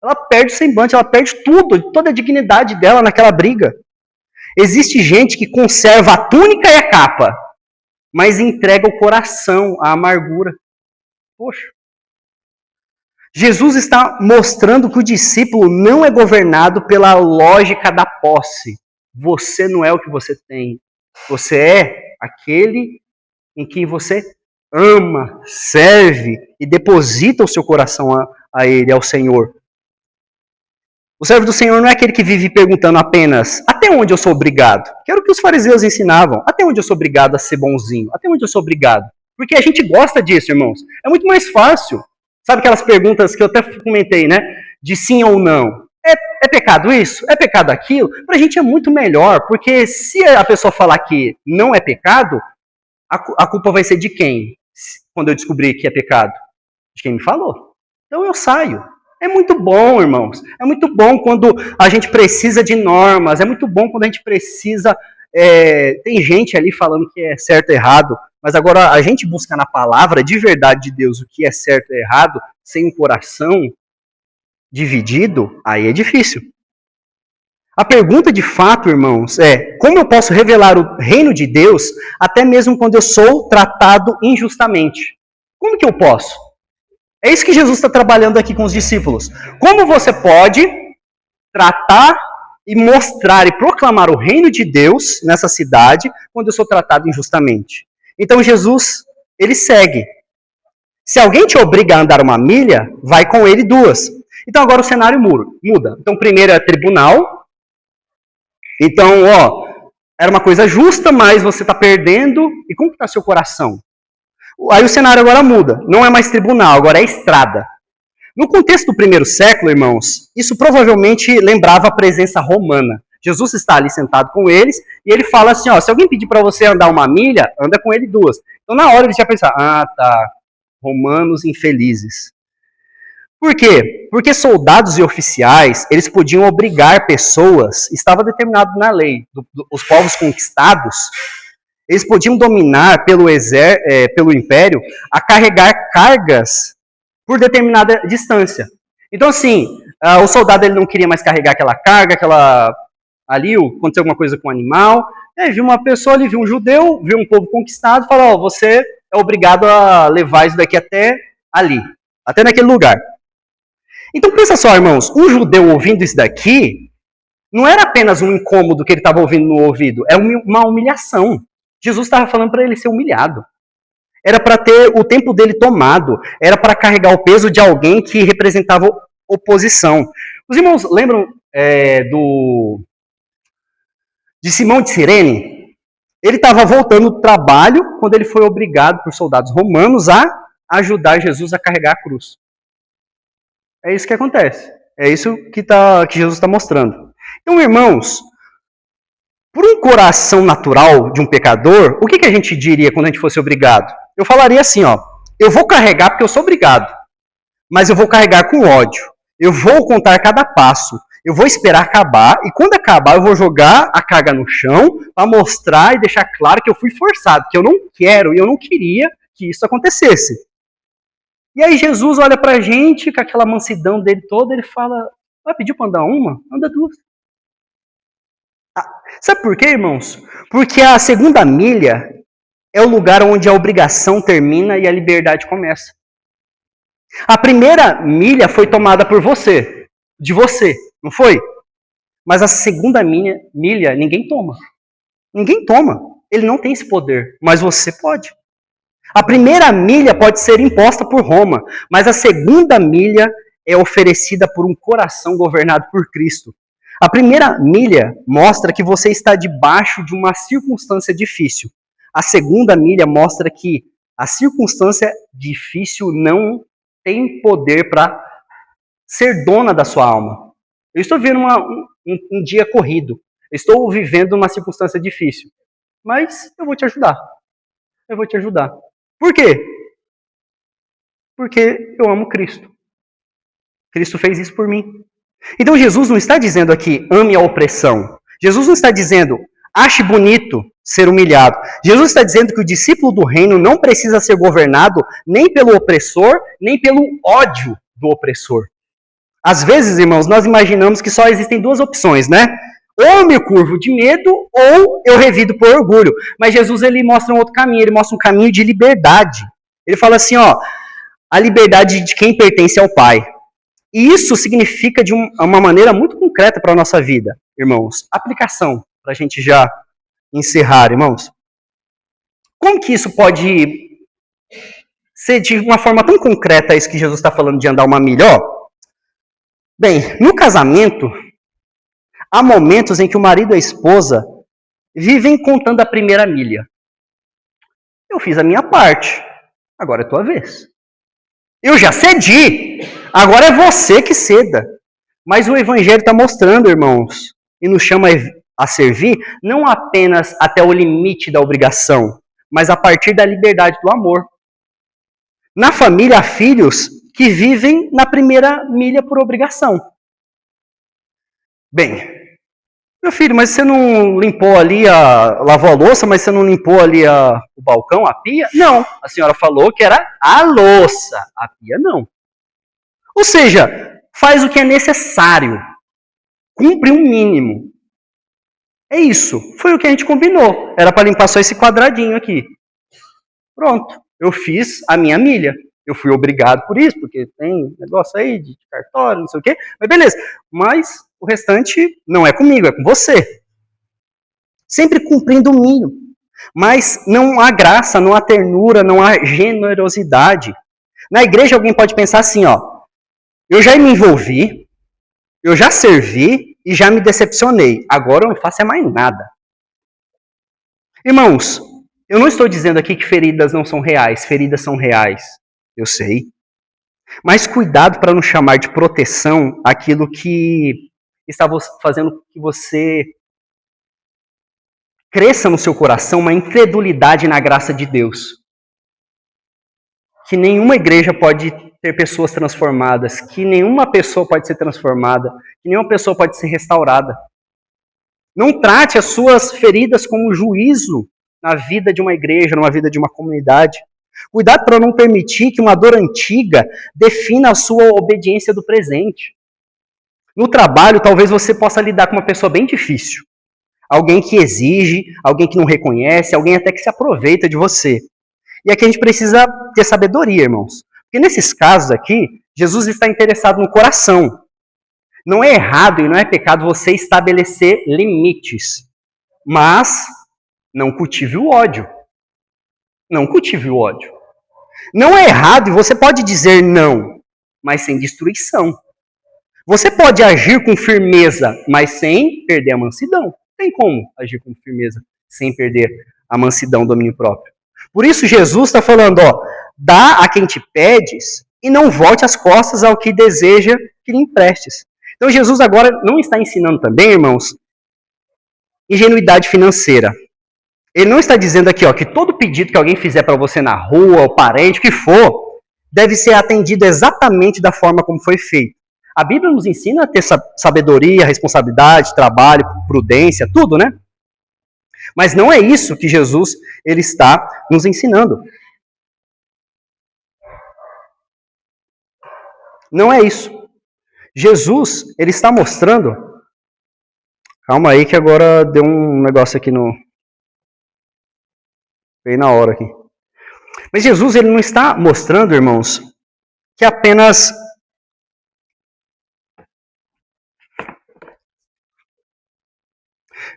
Ela perde o semblante, ela perde tudo, toda a dignidade dela naquela briga. Existe gente que conserva a túnica e a capa, mas entrega o coração à amargura. Poxa. Jesus está mostrando que o discípulo não é governado pela lógica da posse. Você não é o que você tem. Você é aquele em que você ama, serve e deposita o seu coração a Ele, ao Senhor. O servo do Senhor não é aquele que vive perguntando apenas até onde eu sou obrigado. Que era o que os fariseus ensinavam. Até onde eu sou obrigado a ser bonzinho? Até onde eu sou obrigado? Porque a gente gosta disso, irmãos. É muito mais fácil. Sabe aquelas perguntas que eu até comentei, né? De sim ou não. É pecado isso? É pecado aquilo? Pra gente é muito melhor, porque se a pessoa falar que não é pecado, a culpa vai ser de quem? Quando eu descobrir que é pecado? De quem me falou. Então eu saio. É muito bom, irmãos. É muito bom quando a gente precisa de normas. É muito bom quando a gente precisa... tem gente ali falando que é certo e errado, mas agora a gente busca na palavra de verdade de Deus o que é certo e errado, sem um coração dividido, aí é difícil. A pergunta de fato, irmãos, é como eu posso revelar o reino de Deus até mesmo quando eu sou tratado injustamente? Como que eu posso? É isso que Jesus está trabalhando aqui com os discípulos. Como você pode tratar e mostrar e proclamar o reino de Deus nessa cidade quando eu sou tratado injustamente? Então Jesus, ele segue. Se alguém te obriga a andar 1 milha, vai com ele 2. Então agora o cenário muda. Então primeiro é tribunal. Então, era uma coisa justa, mas você está perdendo. E como está seu coração? Aí o cenário agora muda. Não é mais tribunal, agora é estrada. No contexto do primeiro século, irmãos, isso provavelmente lembrava a presença romana. Jesus está ali sentado com eles e ele fala assim, se alguém pedir para você andar 1 milha, anda com ele 2. Então na hora eles já pensaram, tá, romanos infelizes. Por quê? Porque soldados e oficiais, eles podiam obrigar pessoas, estava determinado na lei, os povos conquistados, Eles podiam dominar pelo império a carregar cargas por determinada distância. Então, assim, o soldado ele não queria mais carregar aquela carga, ali, aconteceu alguma coisa com o animal. Aí viu uma pessoa ali, viu um judeu, viu um povo conquistado, falou, você é obrigado a levar isso daqui até ali, até naquele lugar. Então pensa só, irmãos, um judeu ouvindo isso daqui, não era apenas um incômodo que ele estava ouvindo no ouvido, era uma humilhação. Jesus estava falando para ele ser humilhado. Era para ter o tempo dele tomado, era para carregar o peso de alguém que representava oposição. Os irmãos lembram de Simão de Cirene? Ele estava voltando do trabalho quando ele foi obrigado por soldados romanos a ajudar Jesus a carregar a cruz. É isso que acontece. É isso que Jesus está mostrando. Então, irmãos, por um coração natural de um pecador, o que a gente diria quando a gente fosse obrigado? Eu falaria assim, ó, eu vou carregar porque eu sou obrigado, mas eu vou carregar com ódio. Eu vou contar cada passo. Eu vou esperar acabar, e quando acabar eu vou jogar a carga no chão para mostrar e deixar claro que eu fui forçado, que eu não quero e eu não queria que isso acontecesse. E aí Jesus olha pra gente, com aquela mansidão dele toda, ele fala, vai pedir para andar uma? Anda duas. Sabe por quê, irmãos? Porque a segunda milha é o lugar onde a obrigação termina e a liberdade começa. A primeira milha foi tomada por você, de você, não foi? Mas a segunda milha ninguém toma. Ninguém toma. Ele não tem esse poder, mas você pode. A primeira milha pode ser imposta por Roma, mas a segunda milha é oferecida por um coração governado por Cristo. A primeira milha mostra que você está debaixo de uma circunstância difícil. A segunda milha mostra que a circunstância difícil não tem poder para ser dona da sua alma. Eu estou vivendo um dia corrido. Eu estou vivendo uma circunstância difícil. Mas eu vou te ajudar. Eu vou te ajudar. Por quê? Porque eu amo Cristo. Cristo fez isso por mim. Então Jesus não está dizendo aqui, ame a opressão. Jesus não está dizendo, ache bonito ser humilhado. Jesus está dizendo que o discípulo do reino não precisa ser governado nem pelo opressor, nem pelo ódio do opressor. Às vezes, irmãos, nós imaginamos que só existem duas opções, né? Ou eu me curvo de medo, ou eu revido por orgulho. Mas Jesus, ele mostra um outro caminho, ele mostra um caminho de liberdade. Ele fala assim, ó, a liberdade de quem pertence ao Pai. E isso significa de uma maneira muito concreta para a nossa vida, irmãos. Aplicação, para a gente já encerrar, irmãos. Como que isso pode ser de uma forma tão concreta isso que Jesus está falando de andar uma milha? Bem, no casamento, há momentos em que o marido e a esposa vivem contando a primeira milha. Eu fiz a minha parte, agora é a tua vez. Eu já cedi, agora é você que ceda. Mas o Evangelho está mostrando, irmãos, e nos chama a servir, não apenas até o limite da obrigação, mas a partir da liberdade do amor. Na família, há filhos que vivem na primeira milha por obrigação. Bem, meu filho, mas você não limpou ali, lavou a louça, mas você não limpou ali o balcão, a pia? Não, a senhora falou que era a louça, a pia não. Ou seja, faz o que é necessário, cumpre um mínimo. É isso, foi o que a gente combinou, era para limpar só esse quadradinho aqui. Pronto, eu fiz a minha milha. Eu fui obrigado por isso, porque tem negócio aí de cartório, não sei o quê, mas beleza. Mas o restante não é comigo, é com você. Sempre cumprindo o mínimo. Mas não há graça, não há ternura, não há generosidade. Na igreja alguém pode pensar assim, ó, eu já me envolvi, eu já servi e já me decepcionei. Agora eu não faço mais nada. Irmãos, eu não estou dizendo aqui que feridas não são reais, feridas são reais. Eu sei. Mas cuidado para não chamar de proteção aquilo que está fazendo que você cresça no seu coração uma incredulidade na graça de Deus. Que nenhuma igreja pode ter pessoas transformadas, que nenhuma pessoa pode ser transformada, que nenhuma pessoa pode ser restaurada. Não trate as suas feridas como juízo na vida de uma igreja, numa vida de uma comunidade. Cuidado para não permitir que uma dor antiga defina a sua obediência do presente. No trabalho, talvez você possa lidar com uma pessoa bem difícil. Alguém que exige, alguém que não reconhece, alguém até que se aproveita de você. E aqui a gente precisa ter sabedoria, irmãos. Porque nesses casos aqui, Jesus está interessado no coração. Não é errado e não é pecado você estabelecer limites. Mas não cultive o ódio. Não cultive o ódio. Não é errado e você pode dizer não, mas sem destruição. Você pode agir com firmeza, mas sem perder a mansidão. Não tem como agir com firmeza sem perder a mansidão, o domínio próprio. Por isso Jesus está falando, dá a quem te pedes e não volte as costas ao que deseja que lhe emprestes. Então Jesus agora não está ensinando também, irmãos, ingenuidade financeira. Ele não está dizendo aqui que todo pedido que alguém fizer para você na rua, o parente, o que for, deve ser atendido exatamente da forma como foi feito. A Bíblia nos ensina a ter sabedoria, responsabilidade, trabalho, prudência, tudo, né? Mas não é isso que Jesus ele está nos ensinando. Não é isso. Jesus, ele está mostrando... Calma aí que agora deu um negócio aqui no... Veio na hora aqui. Mas Jesus, ele não está mostrando, irmãos, que apenas...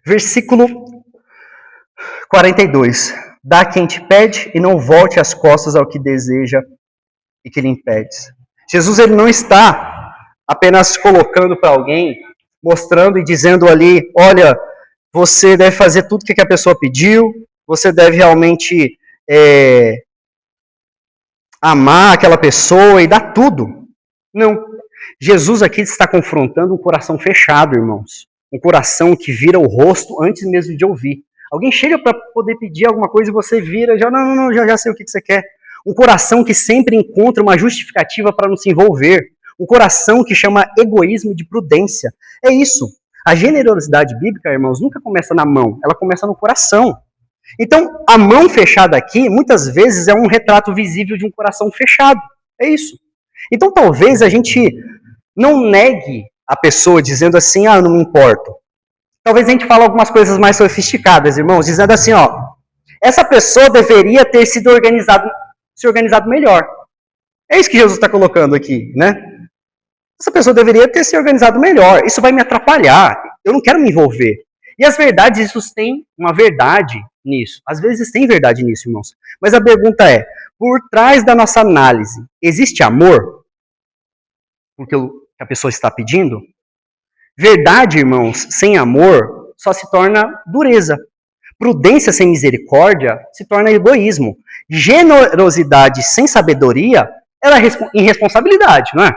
Versículo 42. Dá quem te pede e não volte as costas ao que deseja e que lhe impedes. Jesus, ele não está apenas colocando para alguém, mostrando e dizendo ali, olha, você deve fazer tudo que a pessoa pediu, você deve realmente amar aquela pessoa e dar tudo. Não. Jesus aqui está confrontando um coração fechado, irmãos. Um coração que vira o rosto antes mesmo de ouvir. Alguém chega para poder pedir alguma coisa e você vira, já sei o que você quer. Um coração que sempre encontra uma justificativa para não se envolver. Um coração que chama egoísmo de prudência. É isso. A generosidade bíblica, irmãos, nunca começa na mão, ela começa no coração. Então, a mão fechada aqui, muitas vezes, é um retrato visível de um coração fechado. É isso. Então, talvez a gente não negue a pessoa dizendo assim, não me importo. Talvez a gente fale algumas coisas mais sofisticadas, irmãos, dizendo assim, essa pessoa deveria ter se organizado melhor. É isso que Jesus está colocando aqui, né? Essa pessoa deveria ter se organizado melhor. Isso vai me atrapalhar. Eu não quero me envolver. E as verdades, isso tem uma verdade nisso. Às vezes tem verdade nisso, irmãos. Mas a pergunta é, por trás da nossa análise, existe amor? Porque a pessoa está pedindo? Verdade, irmãos, sem amor, só se torna dureza. Prudência sem misericórdia se torna egoísmo. Generosidade sem sabedoria, ela é irresponsabilidade, não é?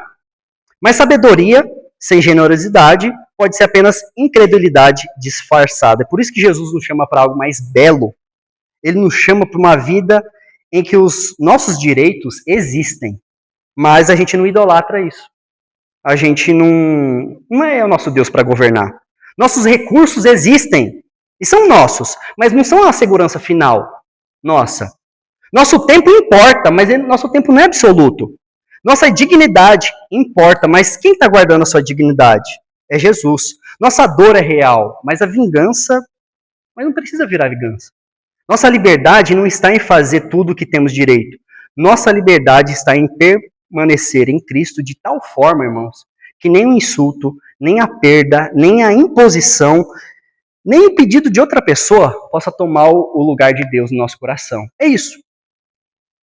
Mas sabedoria sem generosidade pode ser apenas incredulidade disfarçada. É por isso que Jesus nos chama para algo mais belo. Ele nos chama para uma vida em que os nossos direitos existem, mas a gente não idolatra isso. A gente não é o nosso Deus para governar. Nossos recursos existem e são nossos, mas não são a segurança final nossa. Nosso tempo importa, mas nosso tempo não é absoluto. Nossa dignidade importa, mas quem está guardando a sua dignidade? É Jesus. Nossa dor é real, mas a vingança, mas não precisa virar vingança. Nossa liberdade não está em fazer tudo o que temos direito. Nossa liberdade está em permanecer em Cristo de tal forma, irmãos, que nem o insulto, nem a perda, nem a imposição, nem o pedido de outra pessoa possa tomar o lugar de Deus no nosso coração. É isso.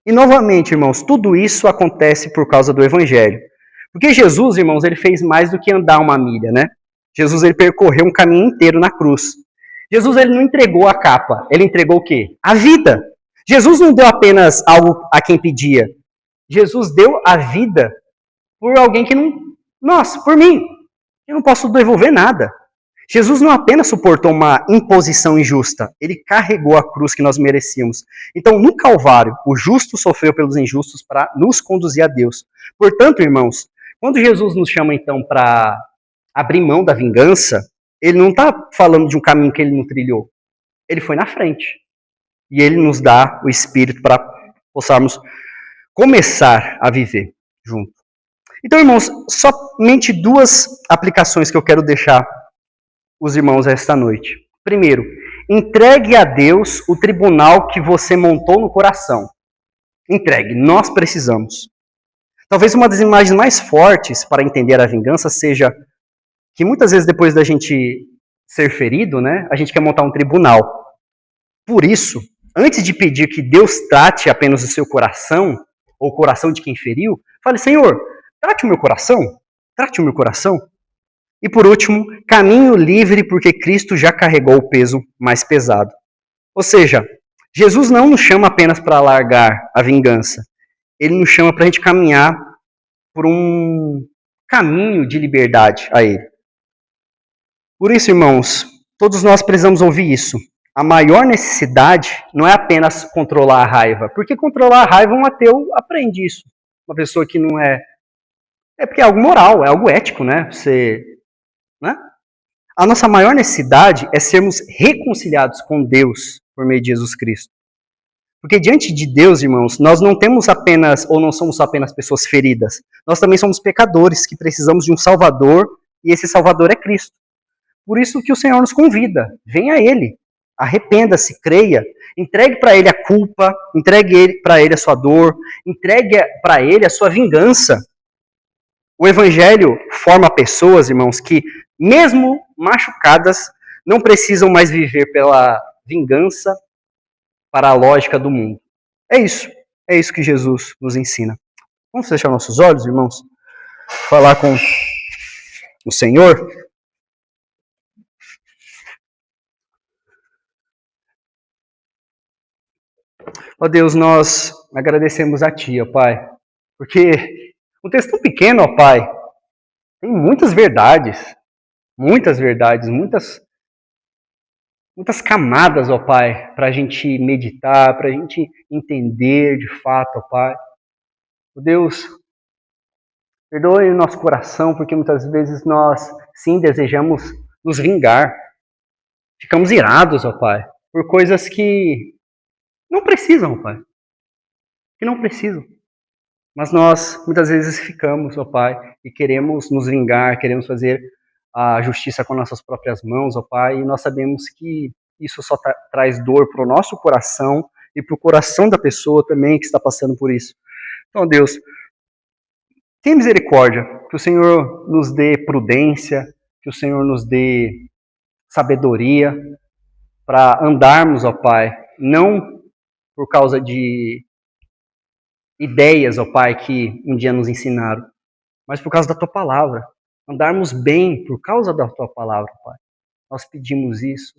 E novamente, irmãos, tudo isso acontece por causa do Evangelho. Porque Jesus, irmãos, ele fez mais do que andar uma milha, né? Jesus, ele percorreu um caminho inteiro na cruz. Jesus, ele não entregou a capa, ele entregou o quê? A vida. Jesus não deu apenas algo a quem pedia. Jesus deu a vida por alguém que não... Nossa, por mim. Eu não posso devolver nada. Jesus não apenas suportou uma imposição injusta, ele carregou a cruz que nós merecíamos. Então, no Calvário, o justo sofreu pelos injustos para nos conduzir a Deus. Portanto, irmãos, quando Jesus nos chama, então, para abrir mão da vingança, ele não está falando de um caminho que ele não trilhou. Ele foi na frente. e Ele nos dá o Espírito para possamos começar a viver junto. Então, irmãos, somente 2 aplicações que eu quero deixar os irmãos esta noite. Primeiro, entregue a Deus o tribunal que você montou no coração. Entregue, nós precisamos. Talvez uma das imagens mais fortes para entender a vingança seja que muitas vezes depois da gente ser ferido, né, a gente quer montar um tribunal. Por isso, antes de pedir que Deus trate apenas o seu coração, ou o coração de quem feriu, fale, Senhor, trate o meu coração, trate o meu coração. E por último, caminho livre porque Cristo já carregou o peso mais pesado. Ou seja, Jesus não nos chama apenas para largar a vingança. Ele nos chama para a gente caminhar por um caminho de liberdade a Ele. Por isso, irmãos, todos nós precisamos ouvir isso. A maior necessidade não é apenas controlar a raiva, porque controlar a raiva um ateu aprende isso. Uma pessoa que não é... É porque é algo moral, é algo ético, né? Né? A nossa maior necessidade é sermos reconciliados com Deus por meio de Jesus Cristo. Porque diante de Deus, irmãos, nós não temos apenas, ou não somos apenas pessoas feridas. Nós também somos pecadores que precisamos de um Salvador, e esse Salvador é Cristo. Por isso que o Senhor nos convida, venha a Ele, arrependa-se, creia, entregue para Ele a culpa, entregue para Ele a sua dor, entregue para Ele a sua vingança. O Evangelho forma pessoas, irmãos, que, mesmo machucadas, não precisam mais viver pela vingança, para a lógica do mundo. É isso que Jesus nos ensina. Vamos fechar nossos olhos, irmãos? Falar com o Senhor? Ó Deus, nós agradecemos a Ti, ó Pai, porque um texto tão pequeno, ó Pai, tem muitas verdades, muitas camadas, ó Pai, para a gente meditar, para a gente entender de fato, ó Pai. Ó Deus, perdoe o nosso coração, porque muitas vezes nós, sim, desejamos nos vingar. Ficamos irados, ó Pai, por coisas que não precisam, ó Pai. Que não precisam. Mas nós, muitas vezes, ficamos, ó Pai, e queremos nos vingar, queremos fazer a justiça com nossas próprias mãos, ó Pai, e nós sabemos que isso só traz dor para o nosso coração e para o coração da pessoa também que está passando por isso. Então, Deus, tenha misericórdia, que o Senhor nos dê prudência, que o Senhor nos dê sabedoria para andarmos, ó Pai, não por causa de ideias, ó Pai, que um dia nos ensinaram, mas por causa da Tua palavra. Andarmos bem por causa da Tua palavra, Pai. Nós pedimos isso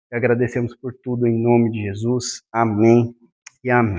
e agradecemos por tudo em nome de Jesus. Amém e amém.